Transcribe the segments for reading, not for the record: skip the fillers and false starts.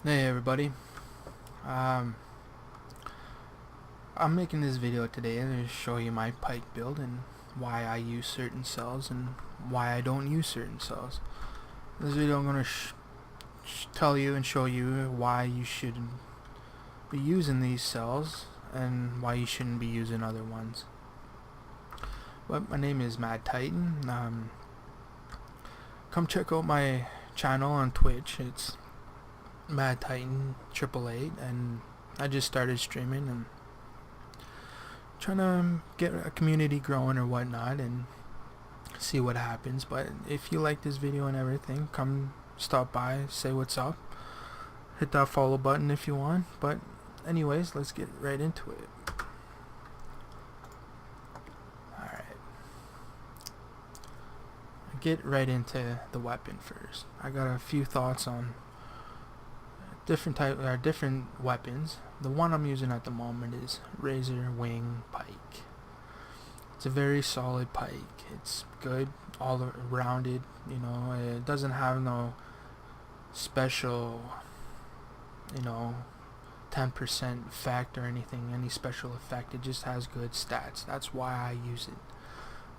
Hey everybody, um, I'm making this video today to show you my pike build and why I use certain cells and why I don't use certain cells. In this video I'm going to tell you and show you why you should be using these cells and why you shouldn't be using other ones. But my name is Mad Titan. Come check out my channel on Twitch. It's Mad Titan 888, and I just started streaming and trying to get a community growing or whatnot and see what happens. But if you like this video and everything, come stop by, say what's up, hit that follow button if you want. But anyways, let's get right into it. Alright, get right into the weapon first. I got a few thoughts on different weapons. The one I'm using at the moment is Razor Wing Pike. It's a very solid pike. It's good, all rounded. You know, it doesn't have no special, 10% effect or anything, any special effect. It just has good stats. That's why I use it.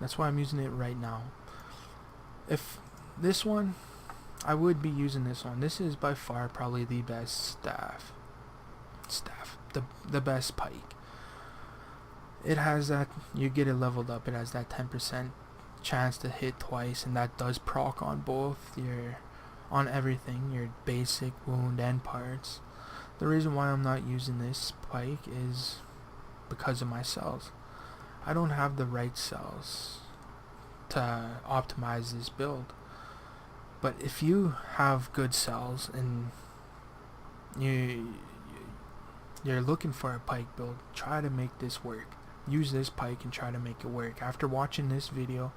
That's why I'm using it right now. If this one, I would be using this one. This is by far probably the best the best pike. It has that, you get it leveled up, it has that 10% chance to hit twice, and that does proc on both on everything, your basic, wound, and parts. The reason why I'm not using this pike is because of my cells. I don't have the right cells to optimize this build. But if you have good cells and you're looking for a pike build, try to make this work. Use this pike and try to make it work. After watching this video,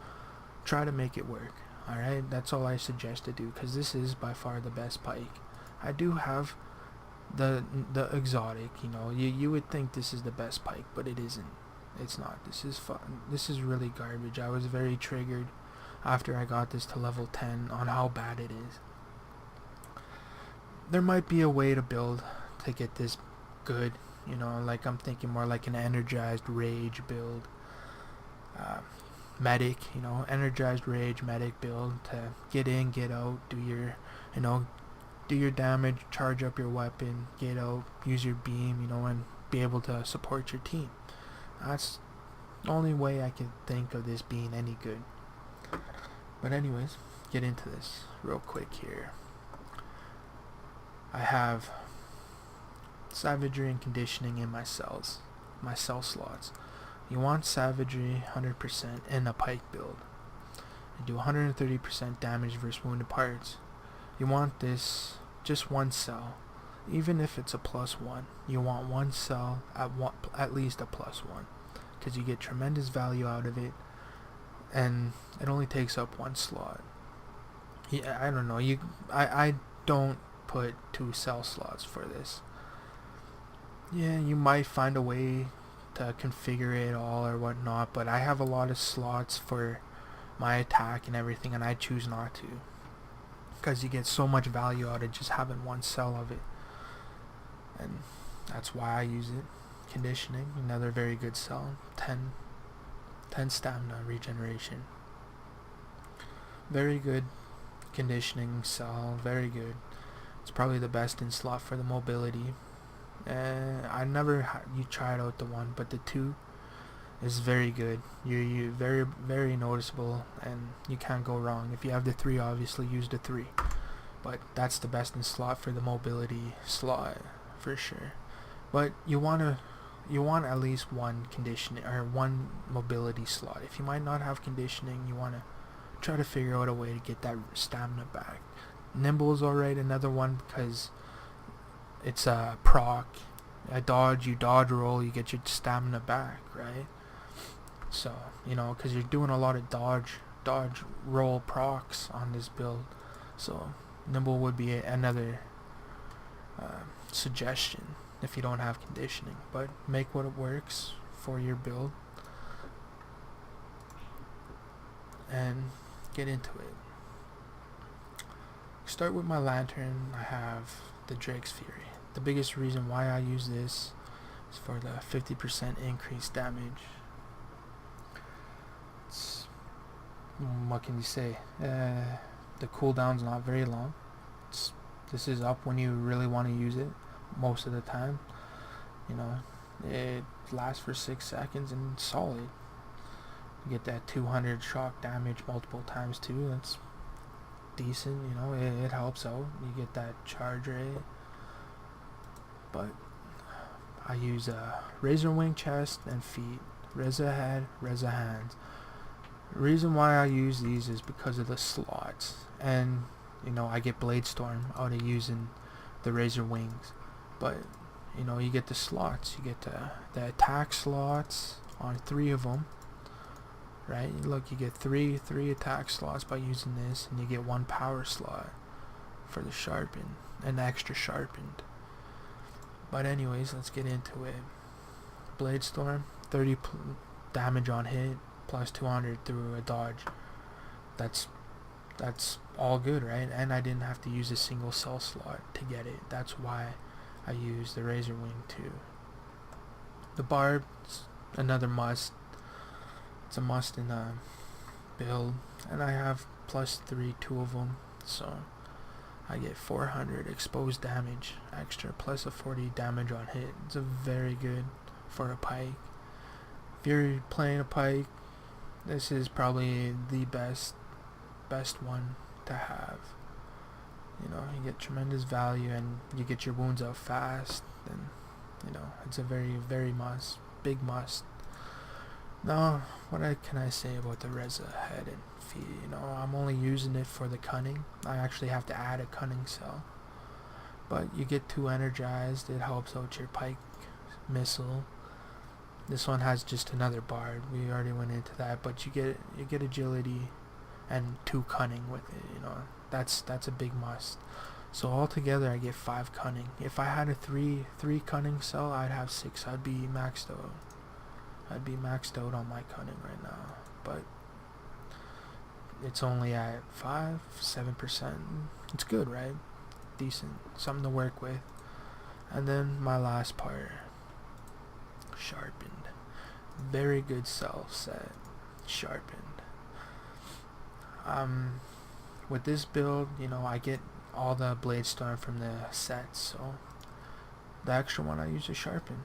try to make it work. Alright, that's all I suggest to do, because this is by far the best pike. I do have the exotic, you would think this is the best pike, but it isn't. It's not. This is fun. This is really garbage. I was very triggered after I got this to level 10 on how bad it is. There might be a way to build to get this good, like I'm thinking more like an energized rage build, medic, energized rage medic build to get in, get out, do your damage, charge up your weapon, get out, use your beam, and be able to support your team. That's the only way I can think of this being any good. But anyways, get into this real quick here. I have savagery and conditioning in my cell slots. You want savagery 100% in a pike build. You do 130% damage versus wounded parts. You want this just one cell, even if it's a +1. You want one cell at least a +1, because you get tremendous value out of it, and it only takes up one slot. Yeah, I don't know. I don't put 2 cell slots for this. Yeah, you might find a way to configure it all or whatnot, but I have a lot of slots for my attack and everything, and I choose not to, because you get so much value out of just having one cell of it, and that's why I use it. Conditioning, another very good cell. 10 stamina regeneration. Very good conditioning cell, very good. It's probably the best in slot for the mobility. I never you tried out the 1, but the 2 is very good. You very noticeable, and you can't go wrong. If you have the 3, obviously use the 3, but that's the best in slot for the mobility slot for sure. But you want at least one conditioning or one mobility slot. If you might not have conditioning, you want to try to figure out a way to get that stamina back. Nimble is alright, another one, because it's a proc. You dodge roll, you get your stamina back, right? So, because you're doing a lot of dodge roll procs on this build. So, nimble would be another suggestion if you don't have conditioning. But make what it works for your build and get into it. Start with my lantern. I have the Drake's Fury. The biggest reason why I use this is for the 50% increased damage. What can you say? The cooldown's not very long. This is up when you really want to use it most of the time. You know, it lasts for 6 seconds and solid. You get that 200 shock damage multiple times too. That's decent, you know, it helps out. You get that charge rate. But I use a Razor Wing chest and feet, Reza head, Reza hands. The reason why I use these is because of the slots, and you know, I get Bladestorm out of using the Razor Wings. But you know, you get the slots, you get the attack slots on 3 of them, right? Look, you get three attack slots by using this, and you get 1 power slot for the sharpened and extra sharpened. But anyways, let's get into it. Bladestorm, 30 damage on hit, plus 200 through a dodge. That's all good, right? And I didn't have to use a single cell slot to get it. That's why I used the Razor Wing too. The Barbed's another must. It's a must in a build, and I have +3 2 of them, so I get 400 exposed damage extra plus a 40 damage on hit. It's a very good for a pike. If you're playing a pike, this is probably the best one to have. You know, you get tremendous value and you get your wounds out fast, and you know, it's a very big must. Now, what can I say about the Reza head and feet? You know, I'm only using it for the cunning. I actually have to add a cunning cell, but you get 2 energized. It helps out your pike missile. This one has just another bard. We already went into that, but you get agility and 2 cunning with it. You know, that's a big must. So altogether, I get 5 cunning. If I had a 3 cunning cell, I'd have 6. I'd be maxed out. On my cunning right now, but it's only at 7%. It's good, right? Decent, something to work with. And then my last part, sharpened. Very good cell set, sharpened. With this build, you know, I get all the Bladestorm from the set, so the extra one I use to sharpen.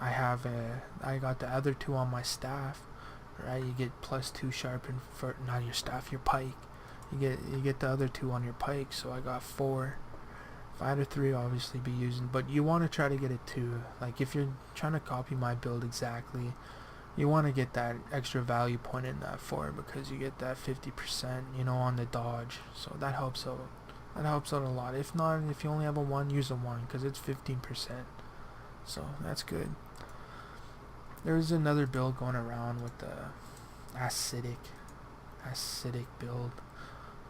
I got the other 2 on my staff, right? You get +2 sharpen for not your staff, your pike. You get the other 2 on your pike, so I got 4. If I had a 3, obviously be using, but you want to try to get a 2. Like if you're trying to copy my build exactly, you want to get that extra value point in that 4, because you get that 50%, you know, on the dodge. So that helps out. That helps out a lot. If not, if you only have a 1, use a 1, because it's 15%. So that's good. There's another build going around with the acidic build.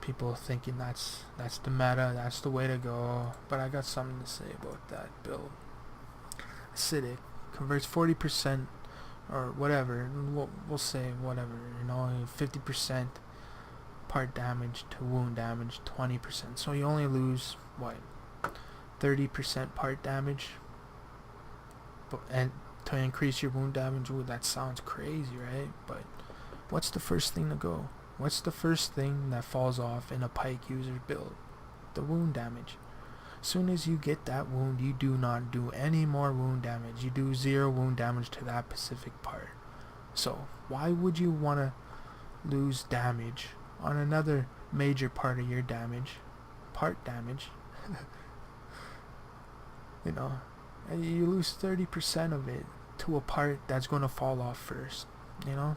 People thinking that's the meta, that's the way to go. But I got something to say about that build. Acidic converts 40% or whatever. We'll say whatever. You know, 50% part damage to wound damage, 20%. So you only lose what, 30% part damage. And to increase your wound damage, ooh, that sounds crazy, right? But what's the first thing to go? What's the first thing that falls off in a pike user build? The wound damage. As soon as you get that wound, you do not do any more wound damage. You do 0 wound damage to that specific part. So why would you want to lose damage on another major part of your damage? Part damage. You know, you lose 30% of it to a part that's going to fall off first. You know,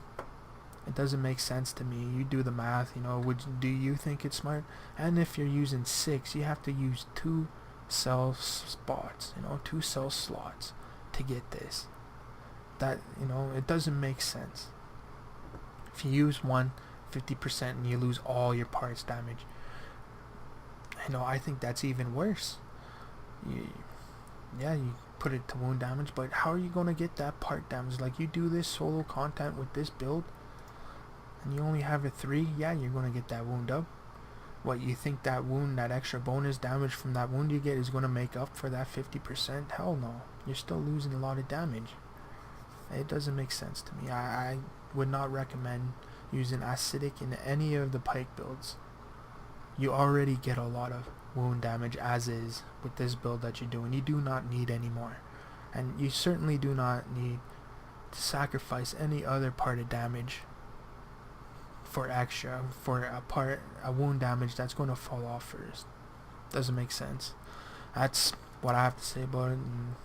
it doesn't make sense to me. You do the math. You know, do you think it's smart? And if you're using 6, you have to use 2 cell spots. You know, 2 cell slots to get this. That, you know, it doesn't make sense. If you use 1, 50%, and you lose all your parts damage. You know, I think that's even worse. You put it to wound damage, but how are you going to get that part damage? Like, you do this solo content with this build and you only have a 3, yeah, you're going to get that wound up, What, you think that wound, that extra bonus damage from that wound you get is going to make up for that 50%? Hell no. You're still losing a lot of damage. It doesn't make sense to me. I would not recommend using acidic in any of the pike builds. You already get a lot of wound damage as is with this build that you're doing. You do not need any more. And you certainly do not need to sacrifice any other part of damage for a wound damage that's going to fall off first. Doesn't make sense. That's what I have to say about it, and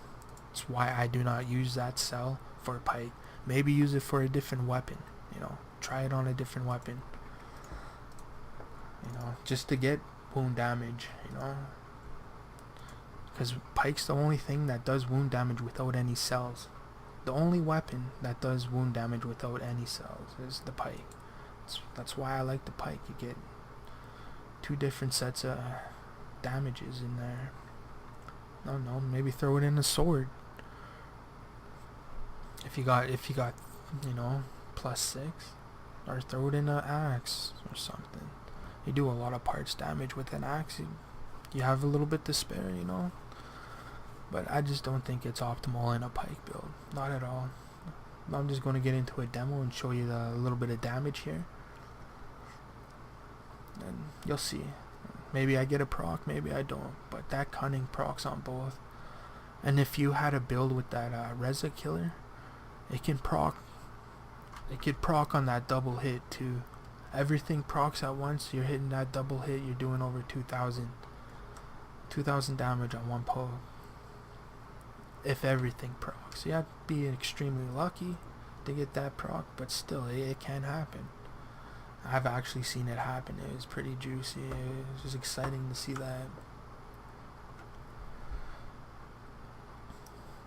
it's why I do not use that cell for a pike. Maybe use it for a different weapon, you know, try it on a different weapon, you know, just to get wound damage, you know, because pike's the only thing that does wound damage without any cells. The only weapon that does wound damage without any cells is the pike. That's why I like the pike. You get two different sets of damages in there. No, maybe throw it in a sword. If you got, you know, +6, or throw it in an axe or something. You do a lot of parts damage with an axe. You have a little bit to spare, you know. But I just don't think it's optimal in a pike build. Not at all. I'm just going to get into a demo and show you a little bit of damage here. And you'll see. Maybe I get a proc, maybe I don't. But that cunning procs on both. And if you had a build with that Reza killer, it can proc. It could proc on that double hit too. Everything procs at once. You're hitting that double hit. You're doing over 2,000 damage on one poke. If everything procs, you have to be extremely lucky to get that proc, but still, it can happen. I've actually seen it happen. It was pretty juicy. It was just exciting to see that.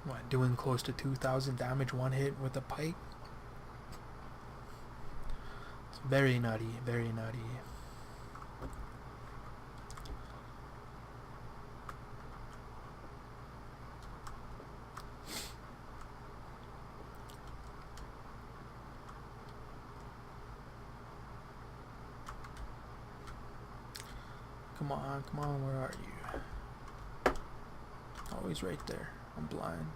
What, doing close to 2,000 damage one hit with a pike? It's very nutty, very nutty. Come on, where are you? Always right there. I'm blind.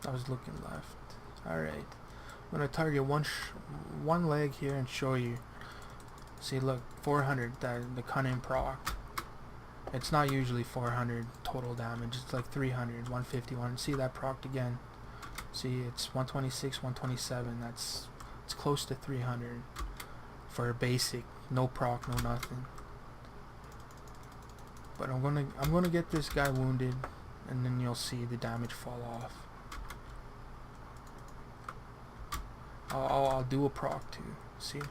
I was looking left. Alright. I'm going to target one leg here and show you. See, look, 400, the cunning proc. It's not usually 400 total damage. It's like 300, 151. See that proc again. See, it's 126, 127. It's close to 300 for a basic. No proc, no nothing. But I'm gonna get this guy wounded, and then you'll see the damage fall off. I'll do a proc too. See,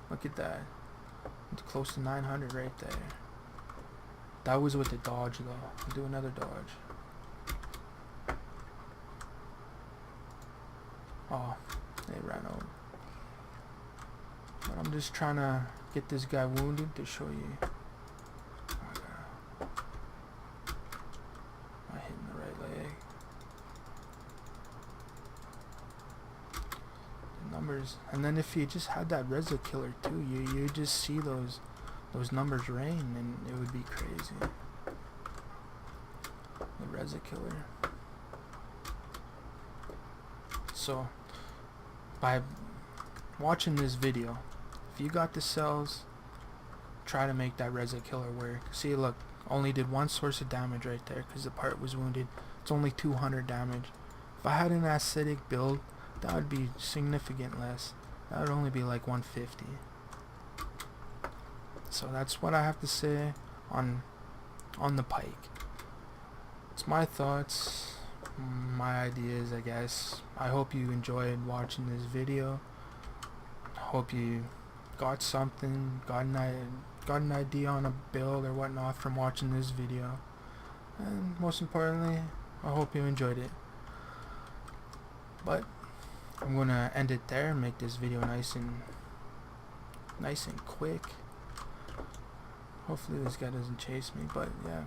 look at that. It's close to 900 right there. That was with the dodge though. I'll do another dodge. Oh, they ran over. But I'm just trying to get this guy wounded to show you. Am I hitting the right leg? The numbers, and then if you just had that Reza killer too, you just see those numbers rain, and it would be crazy. The Reza killer. So by watching this video, if you got the cells, try to make that Reza killer work. See, look, only did one source of damage right there because the part was wounded. It's only 200 damage. If I had an acidic build, that would be significant less. That would only be like 150. So that's what I have to say on the pike. It's my thoughts, my ideas, I guess. I hope you enjoyed watching this video. Hope you got something, got an idea on a build or whatnot from watching this video. And most importantly, I hope you enjoyed it. But I'm gonna end it there and make this video nice and quick. Hopefully this guy doesn't chase me, but yeah.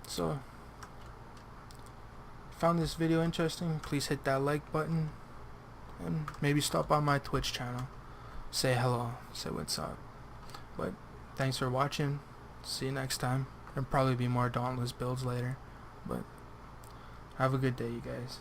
So, if you found this video interesting, please hit that like button and maybe stop by my Twitch channel. say hello, say what's up. But thanks for watching. See you next time. There'll probably be more Dauntless builds later. But have a good day, you guys.